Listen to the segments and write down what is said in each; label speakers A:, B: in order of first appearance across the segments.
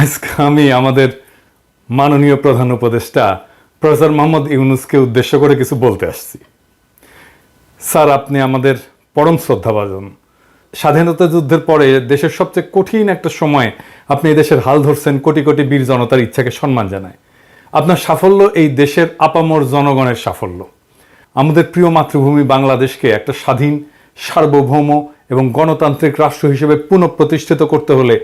A: আজকে আমি আমাদের মাননীয় প্রধান উপদেষ্টা প্রফেসর মোহাম্মদ ইউনূসকে উদ্দেশ্য করে কিছু বলতে আসছি। স্যার, আপনি আমাদের পরম শ্রদ্ধাভাজন। স্বাধীনতা যুদ্ধের পরে দেশের সবচেয়ে কঠিন একটা সময়ে আপনি এই দেশের হাল ধরছেন, কোটি কোটি বীর জনতার ইচ্ছাকে সম্মান জানায়। আপনার সাফল্য এই দেশের আপামর জনগণের সাফল্য। আমাদের প্রিয় মাতৃভূমি বাংলাদেশকে একটা স্বাধীন, সার্বভৌম এবং গণতান্ত্রিক রাষ্ট্র হিসেবে পুনঃপ্রতিষ্ঠিত করতে হলে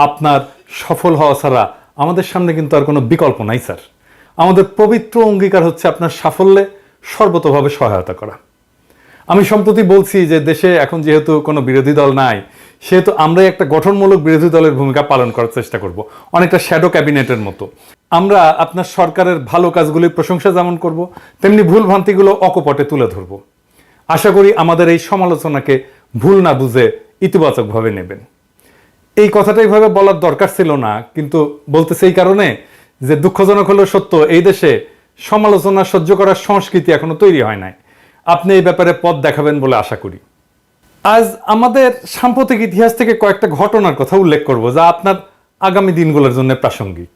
A: আপনার সফল হওয়া ছাড়া আমাদের সামনে কিন্তু আর কোনো বিকল্প নাই স্যার। আমাদের পবিত্র অঙ্গীকার হচ্ছে আপনার সাফল্যে সর্বতোভাবে সহায়তা করা। আমি সম্প্রতি বলছি যে দেশে এখন যেহেতু কোনো বিরোধী দল নাই, সেহেতু আমরাই একটা গঠনমূলক বিরোধী দলের ভূমিকা পালন করার চেষ্টা করব, অনেকটা শ্যাডো ক্যাবিনেটের মতো। আমরা আপনার সরকারের ভালো কাজগুলির প্রশংসা যেমন করব, তেমনি ভুল ভ্রান্তিগুলো অকপটে তুলে ধরব। আশা করি আমাদের এই সমালোচনাকে ভুল না বুঝে ইতিবাচকভাবে নেবেন। এই কথাটা এইভাবে বলার দরকার ছিল না, কিন্তু বলতেছে এই কারণে যে দুঃখজনক হলেও সত্য, এই দেশে সমালোচনা সহ্য করার সংস্কৃতি এখনো তৈরি হয় নাই। আপনি এই ব্যাপারে পথ দেখাবেন বলে আশা করি। আজ আমাদের সাম্প্রতিক ইতিহাস থেকে কয়েকটা ঘটনার কথা উল্লেখ করব যা আপনার আগামী দিনগুলোর জন্য প্রাসঙ্গিক।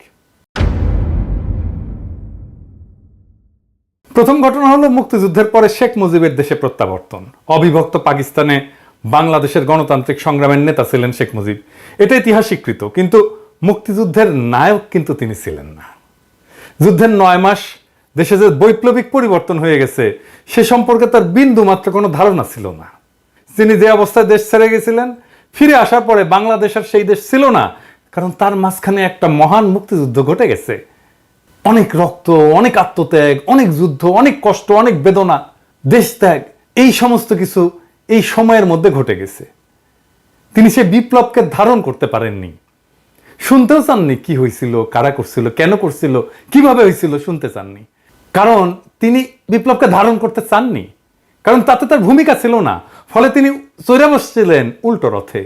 A: প্রথম ঘটনা হলো মুক্তিযুদ্ধের পরে শেখ মুজিবের দেশে প্রত্যাবর্তন। অবিভক্ত পাকিস্তানে বাংলাদেশের গণতান্ত্রিক সংগ্রামের নেতা ছিলেন শেখ মুজিব, এটা ইতিহাস স্বীকৃত। কিন্তু মুক্তিযুদ্ধের নায়ক কিন্তু তিনি ছিলেন না। যুদ্ধের 9 মাস দেশে যে বৈপ্লবিক পরিবর্তন হয়ে গেছে সে সম্পর্কে তার বিন্দু মাত্র কোনো ধারণা ছিল না। তিনি যে অবস্থায় দেশ ছেড়ে গেছিলেন, ফিরে আসার পরে বাংলাদেশ আর সেই দেশ ছিল না, কারণ তার মাঝখানে একটা মহান মুক্তিযুদ্ধ ঘটে গেছে। অনেক রক্ত, অনেক আত্মত্যাগ, অনেক যুদ্ধ, অনেক কষ্ট, অনেক বেদনা, দেশ ত্যাগ, এই সমস্ত কিছু এই সময়ের মধ্যে ঘটে গেছে। তিনি সে বিপ্লবকে ধারণ করতে পারেননি, শুনতেও চাননি কি হয়েছিল, কারা করছিল, কেন করছিল, কিভাবে হয়েছিল, শুনতে চাননি। কারণ তিনি বিপ্লবকে ধারণ করতে চাননি, কারণ তাতে তার ভূমিকা ছিল না। ফলে তিনি চড়ে বসছিলেন উল্টো রথে,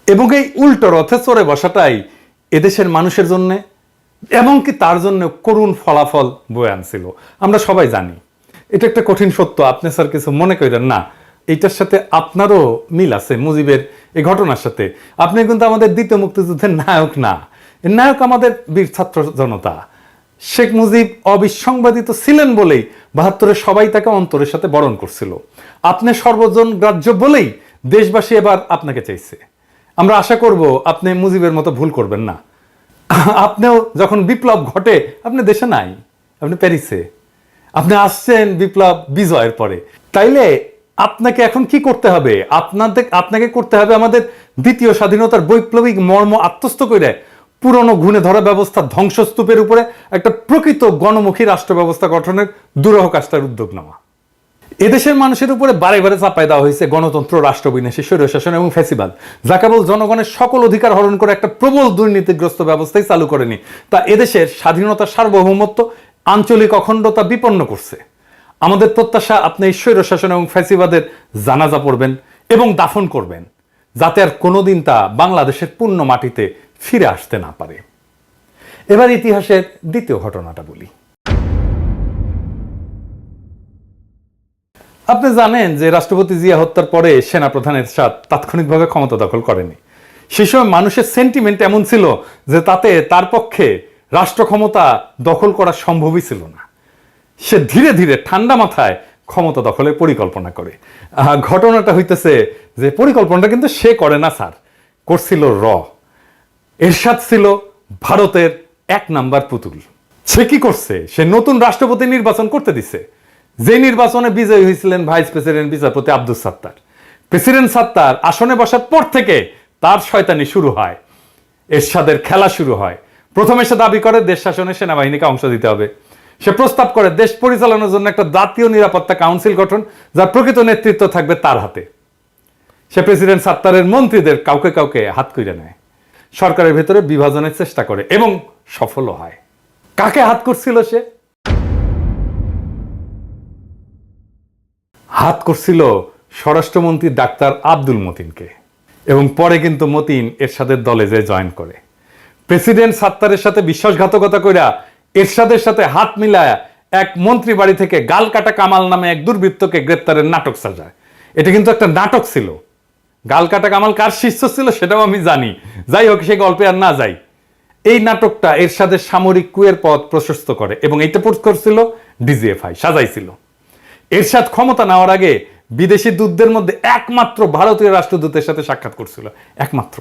A: এবং এই উল্টো রথে চড়ে বসাটাই এদেশের মানুষের জন্য এমনকি তার জন্য করুণ ফলাফল বয়ে আনছিল। আমরা সবাই জানি। এটা একটা কঠিন সত্য, আপনি স্যার কিছু মনে করেন না। এইটার সাথে আপনারও মিল আছে মুজিবের এই ঘটনার সাথে। আপনি কিন্তু আমাদের দ্বিতীয় মুক্তিযুদ্ধের নায়ক না, এর নায়ক আমাদের বীর ছাত্র জনতা। শেখ মুজিব অবিসংবাদিত ছিলেন বলেই 72-এ সবাই তাকে অন্তরের সাথে বরণ করছিল। আপনি সর্বজন গ্রাহ্য বলেই দেশবাসী এবার আপনাকে চাইছে। আমরা আশা করব আপনি মুজিবের মতো ভুল করবেন না। আপনিও যখন বিপ্লব ঘটে আপনি দেশে নাই, আপনি প্যারিসে। আপনি আসছেন বিপ্লব বিজয়ের পরে। তাইলে আপনাকে এখন কি করতে হবে? আপনাকে করতে হবে আমাদের দ্বিতীয় স্বাধীনতার বৈপ্লবিক মর্ম আত্মস্থ করে পুরনো ঘুণে ধরা ব্যবস্থা ধ্বংসস্তূপের উপরে একটা প্রকৃত গণমুখী রাষ্ট্র ব্যবস্থা গঠনের দুরূহ কাজটার উদ্যোগ নেওয়া। এদেশের মানুষের উপরে বারে বারে চাপাই দেওয়া হয়েছে গণতন্ত্র, রাষ্ট্রবিনাশী স্বৈরশাসন এবং ফ্যাসিবাদ, যা কেবল জনগণের সকল অধিকার হরণ করে একটা প্রবল দুর্নীতিগ্রস্ত ব্যবস্থাই চালু করেনি, তা এদেশের স্বাধীনতা, সার্বভৌমত্ব, আঞ্চলিক অখণ্ডতা বিপন্ন করছে। আমাদের প্রত্যাশা আপনি এই স্বৈরশাসন এবং ফ্যাসিবাদের জানাজা পড়বেন এবং দাফন করবেন, যাতে আর কোনোদিন তা বাংলাদেশের পূর্ণ মাটিতে ফিরে আসতে না পারে। এবার ইতিহাসের দ্বিতীয় ঘটনাটা বলি। আপনি জানেন যে রাষ্ট্রপতি জিয়া হত্যার পরে সেনাপ্রধান এরশাদ তাৎক্ষণিকভাবে ক্ষমতা দখল করেনি। সে সময় মানুষের সেন্টিমেন্ট এমন ছিল যে তাতে তার পক্ষে রাষ্ট্র ক্ষমতা দখল করা সম্ভবই ছিল না। সে ধীরে ধীরে ঠান্ডা মাথায় ক্ষমতা দখলের পরিকল্পনা করে। ঘটনাটা হইতেছে যে পরিকল্পনাটা কিন্তু সে করে না স্যার, করছিল এরশাদ ছিল ভারতের 1 নাম্বার পুতুল। সে কি করছে? সে নতুন রাষ্ট্রপতি নির্বাচন করতে দিছে, যে নির্বাচনে বিজয়ী হয়েছিলেন ভাইস প্রেসিডেন্ট বিচারপতি আব্দুস সাত্তার। প্রেসিডেন্ট সাত্তার আসনে বসার পর থেকে তার শয়তানি শুরু হয়, এরশাদের খেলা শুরু হয়। প্রথমে সে দাবি করে দেশ শাসনে সেনাবাহিনীকে অংশ দিতে হবে। সে প্রস্তাব করে দেশ পরিচালনার জন্য একটা জাতীয় নিরাপত্তা কাউন্সিল গঠন, যার প্রকৃত নেতৃত্ব থাকবে তার হাতে। সে প্রেসিডেন্ট সাত্তারের মন্ত্রীদের কাউকে কাউকে হাত কইরে নেয়, সরকারের ভেতরে বিভাজনের চেষ্টা করে এবং সফল হয়। কাকে হাত করছিল সে? হাত করছিল স্বরাষ্ট্রমন্ত্রী ডাক্তার আব্দুল মতিনকে, এবং পরে কিন্তু মতিন এরশাদের দলে যে জয়েন করে। প্রেসিডেন্ট সাত্তারের সাথে বিশ্বাসঘাতকতা কইরা এরশাদের সাথে হাত মিলায়া এক মন্ত্রী বাড়ি থেকে গাল কাটা কামাল নামে এক দুর্বৃত্তকে গ্রেপ্তারের নাটক সাজায়। এটা কিন্তু একটা নাটক ছিল। গাল কাটা কামাল কার শিষ্য ছিল সেটাও আমি জানি, যাই হোক সে গল্পে আর না যাই। এই নাটকটা এরশাদের সামরিক কুয়ের পথ প্রশস্ত করে এবং এটা পোস্ট করছিল ডিজিএফআই, সাজাইছিল। এরশাদ ক্ষমতা নেওয়ার আগে বিদেশি দূতদের মধ্যে একমাত্র ভারতীয় রাষ্ট্রদূতের সাথে সাক্ষাৎ করছিল, একমাত্র।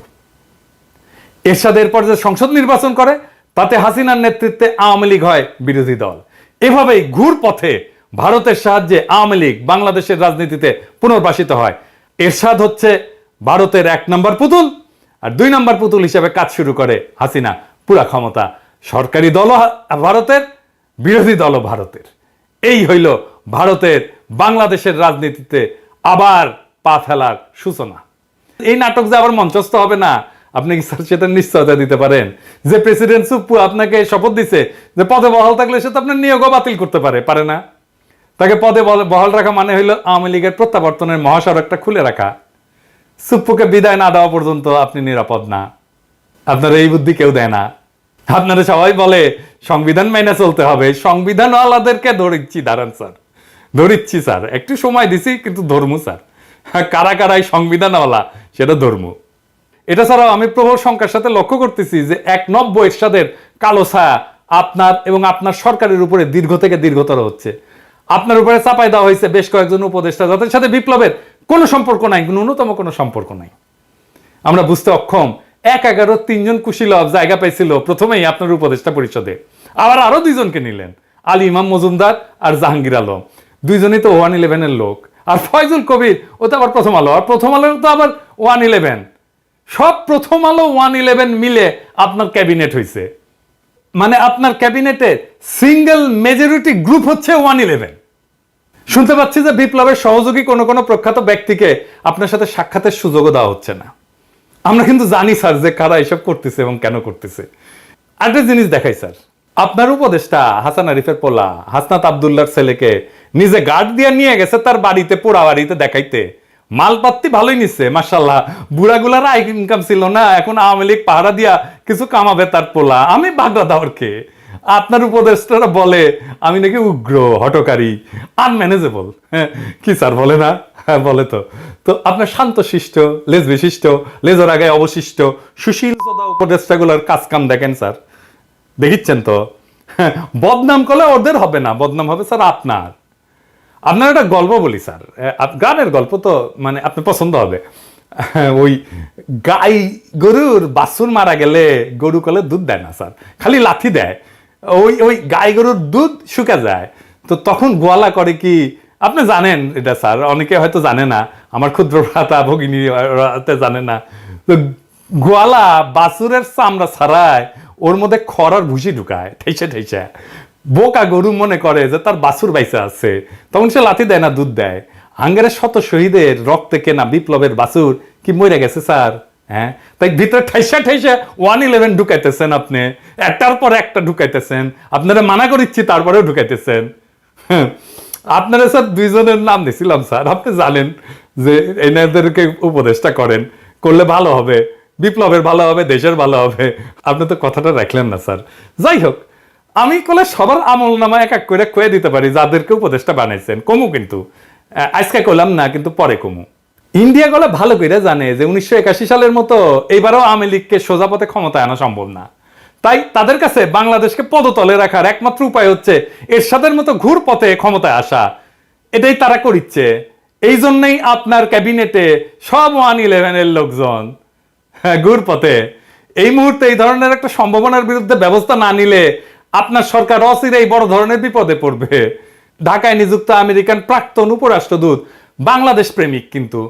A: এরশাদ এরপর যে সংসদ নির্বাচন করে তাতে হাসিনার নেতৃত্বে আওয়ামী লীগ হয় বিরোধী দল। এভাবেই ঘুর পথে ভারতের সাহায্যে আওয়ামী লীগ বাংলাদেশের রাজনীতিতে পুনর্বাসিত হয়। এরশাদ হচ্ছে ভারতের 1 নম্বর পুতুল, আর 2 নম্বর পুতুল হিসেবে কাজ শুরু করে হাসিনা। পুরা ক্ষমতা সরকারি দলও ভারতের, বিরোধী দলও ভারতের। এই হইল ভারতের বাংলাদেশের রাজনীতিতে আবার পা ফেলার সূচনা। এই নাটক যে আবার মঞ্চস্থ হবে না, আপনি কি স্যার সেটা নিশ্চয়তা দিতে পারেন? যে প্রেসিডেন্ট সুপ্পু আপনাকে শপথ দিছে যে পদে বহাল থাকলে সে তো আপনার নিয়োগও বাতিল করতে পারে না? তাকে পদে বহাল রাখা মানে হইল আওয়ামী লীগের প্রত্যাবর্তনের মহাসড়কটা খুলে রাখা। সুপ্পুকে বিদায় না দেওয়া পর্যন্ত আপনি নিরাপদ না। আপনার এই বুদ্ধি কেউ দেয় না। আপনারা সবাই বলে সংবিধান মেনে চলতে হবে, সংবিধানওয়ালাদেরকে ধরিচ্ছি, দাঁড়ান স্যার, ধরিচ্ছি স্যার, একটু সময় দিছি কিন্তু ধর্ম স্যার, কারা কারাই সংবিধানওয়ালা সেটা ধর্ম। এটা ছাড়াও আমি প্রবল শঙ্কার সাথে লক্ষ্য করতেছি যে 1 এরশাদের কালো ছায়া আপনার এবং আপনার সরকারের উপরে দীর্ঘ থেকে দীর্ঘতর হচ্ছে। আপনার উপরে চাপাই দেওয়া হয়েছে বেশ কয়েকজন উপদেষ্টা যাদের সাথে বিপ্লবের কোনো সম্পর্ক নাই, ন্যূনতম কোনো সম্পর্ক নাই। আমরা বুঝতে অক্ষম 1-11 3 কুশীলব জায়গা পাইছিল প্রথমেই আপনার উপদেষ্টা পরিষদে, আবার আরো 2 জনকে নিলেন, আলী ইমাম মজুমদার আর জাহাঙ্গীর আলম, 2 জনই তো 111-এর লোক। আর ফয়জুল কবির ও তো আবার প্রথম আলো, আর প্রথম আলো তো আবার 111। সব প্রথম আলো 111 মিলে আপনার ক্যাবিনেট হয়েছে। মানে আপনার ক্যাবিনেটের সিঙ্গেল মেজরিটি গ্রুপ হচ্ছে 111। শুনতে পাচ্ছি যে বিপ্লবের সহযোগী কোনো প্রখ্যাত ব্যক্তিকে আপনার সাথে সাক্ষাতের সুযোগও দেওয়া হচ্ছে না। আমরা কিন্তু জানি স্যার যে কারা এসব করতেছে এবং কেন করতেছে। আরেকটা জিনিস দেখাই স্যার, আপনার উপদেষ্টা হাসান আরিফের পোলা হাসনাত আব্দুল্লাহর ছেলেকে নিজে গার্ড দিয়ে নিয়ে গেছে তার বাড়িতে, পোড়া বাড়িতে দেখাইতে। মালপাত্তি ভালোই নিচ্ছে মাশাআল্লাহ, বুড়াগুলার আয় ইনকাম ছিল না, এখন আওয়ামী লীগ পাহারা দিয়া কিছু কামাবে তার পোলা। আমি বাগড়া দাওয়ারকে আপনার উপদেষ্টারা বলে আমি নাকি উগ্র, হটকারী, আনম্যানেজেবল। কি স্যার বলে না? হ্যাঁ বলে তো। তো আপনার শান্তশিষ্ট, লেজ বিশিষ্ট, লেজর আগে অবশিষ্ট সুশীল সদা উপদেষ্টাগুলোর কাজ কাম দেখেন স্যার, দেখিচ্ছেন তো। বদনাম করলে ওদের হবে না, বদনাম হবে স্যার আপনার। আপনার একটা গল্প বলি স্যার, গানের গল্প তো মানে আপনার পছন্দ হবে। ওই গাই গরুর বাছুর মারা গেলে গরু কলে দুধ দেয় না স্যার, খালি লাথি দেয়। ওই গাই গরুর দুধ শুকা যায়। তো তখন গোয়ালা করে কি আপনি জানেন এটা স্যার, অনেকে হয়তো জানে না, আমার ক্ষুদ্র ভ্রাতা ভগিনী জানে না। তো গোয়ালা বাছুরের চামড়া ছাড়ায় ওর মধ্যে খড়ার ভুসি ঢুকায় ঠেসে ঠেসে। বোকা গরু মনে করে যে তার বাছুর বাইসা আছে, তখন সে লাথি দেয় না, দুধ দেয়। হাঙ্গেরের শত শহীদের রক্তে কেনা বিপ্লবের বাছুর কি মরে গেছে স্যার? হ্যাঁ, তাই ভিতরে ঠেসা ঠেসা 111 ঢুকাইতেছেন আপনি, একটার পর একটা ঢুকাইতেছেন। আপনারা মানা করিচ্ছি তারপরেও ঢুকাইতেছেন। আপনারা স্যার 2 জনের নাম দিছিলাম স্যার, আপনি জানেন যে এনাদেরকে উপদেষ্টা করেন, করলে ভালো হবে, বিপ্লবের ভালো হবে, দেশের ভালো হবে। আপনি তো কথাটা রাখলেন না স্যার। যাই হোক, আমি কলে সবার আমল নামা এক এক করে কয়ে দিতে পারি যাদেরকে উপদেষ্টা বানাইছেন। কমু কিন্তু আজকে কইলাম না, কিন্তু পরে কমু। ইন্ডিয়া গলে ভালো করে জানে যে 1981 সালের মতো এইবারও আওয়ামী লীগকে সোজা পথে ক্ষমতায় আনা সম্ভব না। তাই তাদের কাছে বাংলাদেশকে পদতলে রাখার একমাত্র উপায় হচ্ছে এরশাদের মতো ঘুর পথে ক্ষমতায় আসা। এটাই তারা করিচ্ছে। এই জন্যই আপনার ক্যাবিনেটে সব 111-এর লোকজন ঘুর পথে। এই মুহূর্তে এই ধরনের একটা সম্ভাবনার বিরুদ্ধে ব্যবস্থা না নিলে আপনার সরকার অচিরেই বড় ধরনের বিপদে পড়বে। ঢাকায় নিযুক্ত আমেরিকান প্রাক্তন উপরাষ্ট্রদূত বাংলাদেশ প্রেমিক কিন্তু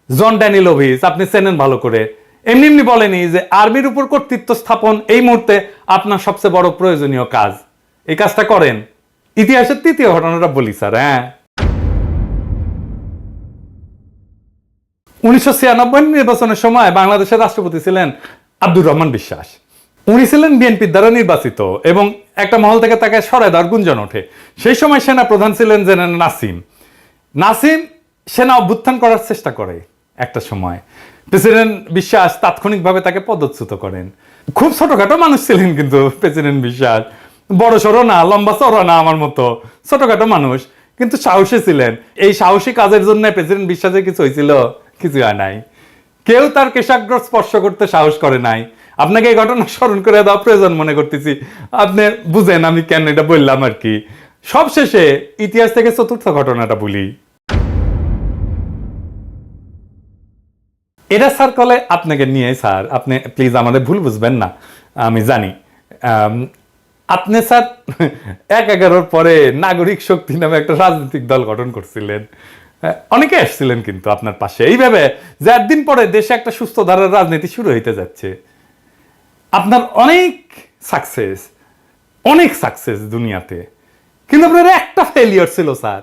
A: জন ড্যানিলোভিচ, আপনি চেনেন ভালো করে, এমনি বলেনি যে আর্মির উপর কর্তৃত্ব স্থাপন এই মুহূর্তে আপনার সবচেয়ে বড় প্রয়োজনীয় কাজ। এই কাজটা করেন। ইতিহাসের 3য় ঘটনাটা বলি স্যার। হ্যাঁ, 1996 নির্বাচনের সময় বাংলাদেশের রাষ্ট্রপতি ছিলেন আব্দুর রহমান বিশ্বাস। উনি ছিলেন বিএনপির দ্বারা নির্বাচিত এবং একটা মহল থেকে তাকে সরায় দেওয়ার গুঞ্জন ওঠে। সেই সময় সেনা প্রধান ছিলেন জেনারেল নাসিম সেনা অভ্যুত্থান করার চেষ্টা করে একটা সময়। প্রেসিডেন্ট বিশ্বাস তাৎক্ষণিকভাবে তাকে পদচ্যুত করেন। খুব ছোটখাটো মানুষ ছিলেন কিন্তু প্রেসিডেন্ট বিশ্বাস, বড় সড়ো না, লম্বা চড়া না, আমার মতো ছোটখাটো মানুষ, কিন্তু সাহসী ছিলেন। এই সাহসী কাজের জন্য প্রেসিডেন্ট বিশ্বাসের কিছু হয়েছিল? কিছু হয় নাই। কেউ তার কেশাগ্র স্পর্শ করতে সাহস করে নাই। আপনাকে এই ঘটনা স্মরণ করে দেওয়া প্রয়োজন মনে করতেছি, আপনি বুঝেন আমি কেন এটা বললাম আর কি। সবশেষে ইতিহাস থেকে চতুর্থ ঘটনাটা বলি। এটা স্যার কলে আপনাকে নিয়ে, স্যার আপনি প্লিজ আমাদের ভুল বুঝবেন না, আমি জানি আপনি স্যার ১/১১ পরে নাগরিক শক্তি নামে একটা রাজনৈতিক দল গঠন করছিলেন, অনেকে আসছিলেন কিন্তু আপনার পাশে, এইভাবে যে একদিন পরে দেশে একটা সুস্থ ধারার রাজনীতি শুরু হইতে যাচ্ছে। আপনার অনেক সাকসেস দুনিয়াতে, কিন্তু আপনার একটা ফেলিয়ার ছিল স্যার,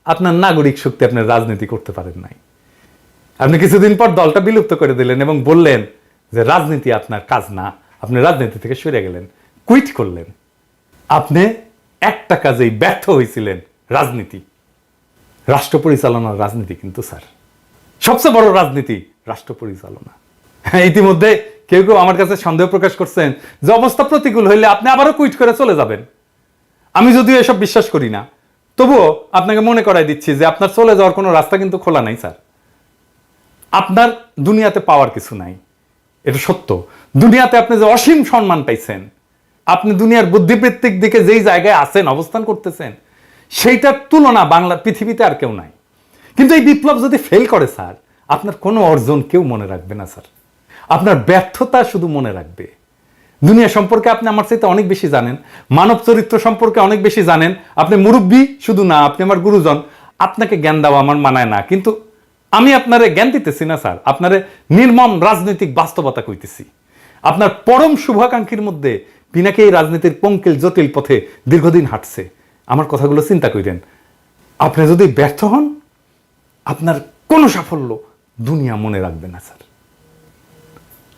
A: আপনার নাগরিক শক্তি আপনার রাজনীতি করতে পারেন নাই। আপনি কিছুদিন পর দলটা বিলুপ্ত করে দিলেন এবং বললেন যে রাজনীতি আপনার কাজ না, আপনি রাজনীতি থেকে সরে গেলেন, কুইট করলেন। আপনি একটা কাজেই ব্যর্থ হয়েছিলেন, রাজনীতি, রাষ্ট্র পরিচালনার রাজনীতি। কিন্তু স্যার সবচেয়ে বড় রাজনীতি রাষ্ট্র পরিচালনা। ইতিমধ্যে কেউ কেউ আমার কাছে সন্দেহ প্রকাশ করছেন যে অবস্থা প্রতিকূল হইলে আপনি আবারও কুইট করে চলে যাবেন। আমি যদিও এসব বিশ্বাস করি না, তবুও আপনাকে মনে করাই দিচ্ছি যে আপনার চলে যাওয়ার কোনো রাস্তা কিন্তু খোলা নাই স্যার। আপনার দুনিয়াতে পাওয়ার কিছু নাই, এটা সত্য। দুনিয়াতে আপনি যে অসীম সম্মান পাইছেন, আপনি দুনিয়ার বুদ্ধিবৃত্তিক দিকে যেই জায়গায় আছেন, অবস্থান করতেছেন, সেইটার তুলনা বাংলা পৃথিবীতে আর কেউ নাই। কিন্তু এই বিপ্লব যদি ফেল করে স্যার, আপনার কোনো অর্জন কেউ মনে রাখবে না স্যার, আপনার ব্যর্থতা শুধু মনে রাখবে। দুনিয়া সম্পর্কে আপনি আমার চাইতে অনেক বেশি জানেন, মানব চরিত্র সম্পর্কে অনেক বেশি জানেন। আপনি মুরব্বী শুধু না, আপনি আমার গুরুজন, আপনাকে জ্ঞান দেওয়া আমার মানায় না। কিন্তু আমি আপনারে জ্ঞান দিতেছি না স্যার, আপনারে নির্মম রাজনৈতিক বাস্তবতা কইতেছি। আপনার পরম শুভাকাঙ্ক্ষীর মধ্যে পিনাকি এই রাজনীতির পঙ্কিল জটিল পথে দীর্ঘদিন হাঁটছে। আমার কথাগুলো চিন্তা করেন। আপনি যদি ব্যর্থ হন, আপনার কোনো সাফল্য দুনিয়া মনে রাখবে না স্যার,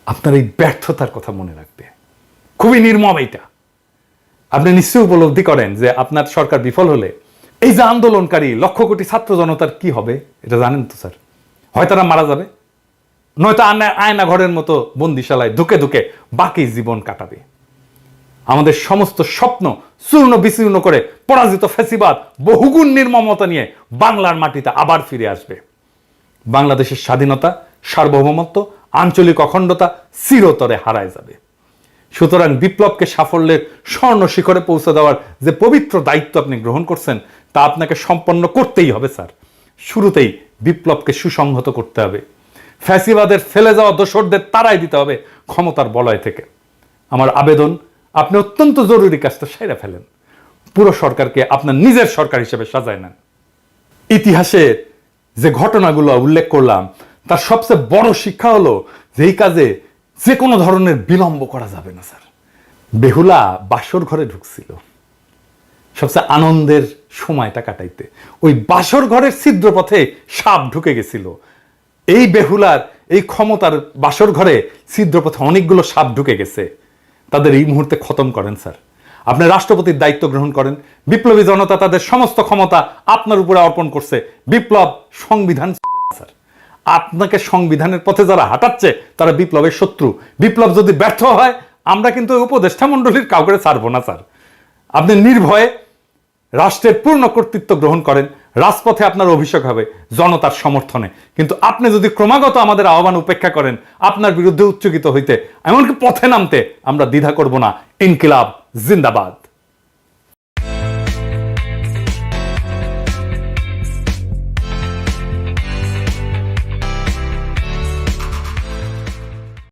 A: আপনার এই ব্যর্থতার কথা মনে রাখবে। খুবই নির্মম এইটা। আপনি নিশ্চয়ই উপলব্ধি করেন যে আপনার সরকার বিফল হলে এই যে আন্দোলনকারী লক্ষ কোটি ছাত্র জনতার কি হবে, এটা জানেন তো স্যার? হয় তারা মারা যাবে, নয়তো আয়না ঘরের মতো বন্দিশালায় ধুকে ধুকে বাকি জীবন কাটাবে। আমাদের সমস্ত স্বপ্ন চূর্ণ বিচূর্ণ করে পরাজিত ফ্যাসিবাদ বহুগুণ নির্মমতা নিয়ে বাংলার মাটিতে আবার ফিরে আসবে। বাংলাদেশের স্বাধীনতা, সার্বভৌমত্ব, আঞ্চলিক অখণ্ডতা চিরতরে হারায় যাবে। সুতরাং বিপ্লবকে সাফল্যের স্বর্ণ শিখরে পৌঁছে দেওয়ার যে পবিত্র দায়িত্ব আপনি গ্রহণ করছেন, তা আপনাকে সম্পন্ন করতেই হবে স্যার। শুরুতেই বিপ্লবকে সুসংহত করতে হবে, ফ্যাসিবাদের ফেলে যাওয়া দোসরদের তাড়াই দিতে হবে ক্ষমতার বলয় থেকে। আমার আবেদন, আপনি অত্যন্ত জরুরি কাজটা সেরে ফেলেন, পুরো সরকারকে আপনার নিজের সরকার হিসেবে সাজায় নেন। ইতিহাসের যে ঘটনাগুলো উল্লেখ করলাম, তার সবচেয়ে বড় শিক্ষা হলো যে এই কাজে যে কোনো ধরনের বিলম্ব করা যাবে না স্যার। বেহুলা বাসর ঘরে ঢুকছিল সবচেয়ে আনন্দের সময়টা কাটাইতে, ওই বাসর ঘরের ছিদ্র পথে সাপ ঢুকে গেছিল। এই বেহুলার এই ক্ষমতার বাসর ঘরে ছিদ্র পথে অনেকগুলো সাপ ঢুকে গেছে, তাদের এই মুহূর্তে খতম করেন স্যার। আপনি রাষ্ট্রপতির দায়িত্ব গ্রহণ করেন, বিপ্লবী জনতা তাদের সমস্ত ক্ষমতা আপনার উপরে অর্পণ করছে। বিপ্লব সংবিধান স্যার, আপনাকে সংবিধানের পথে যারা হাঁটাচ্ছে তারা বিপ্লবের শত্রু। বিপ্লব যদি ব্যর্থ হয়, আমরা কিন্তু উপদেষ্টা মণ্ডলীর কাউকে ছাড়বো না স্যার। আপনি নির্ভয়ে রাষ্ট্রের পূর্ণ কর্তৃত্ব গ্রহণ করেন, রাজপথে আপনার অভিষেক হবে জনতার সমর্থনে। কিন্তু আপনি যদি ক্রমাগত আমাদের আহ্বান উপেক্ষা করেন, আপনার বিরুদ্ধে উচ্চকিত হইতে, এমনকি পথে নামতে আমরা দ্বিধা করব না। ইনকিলাব জিন্দাবাদ।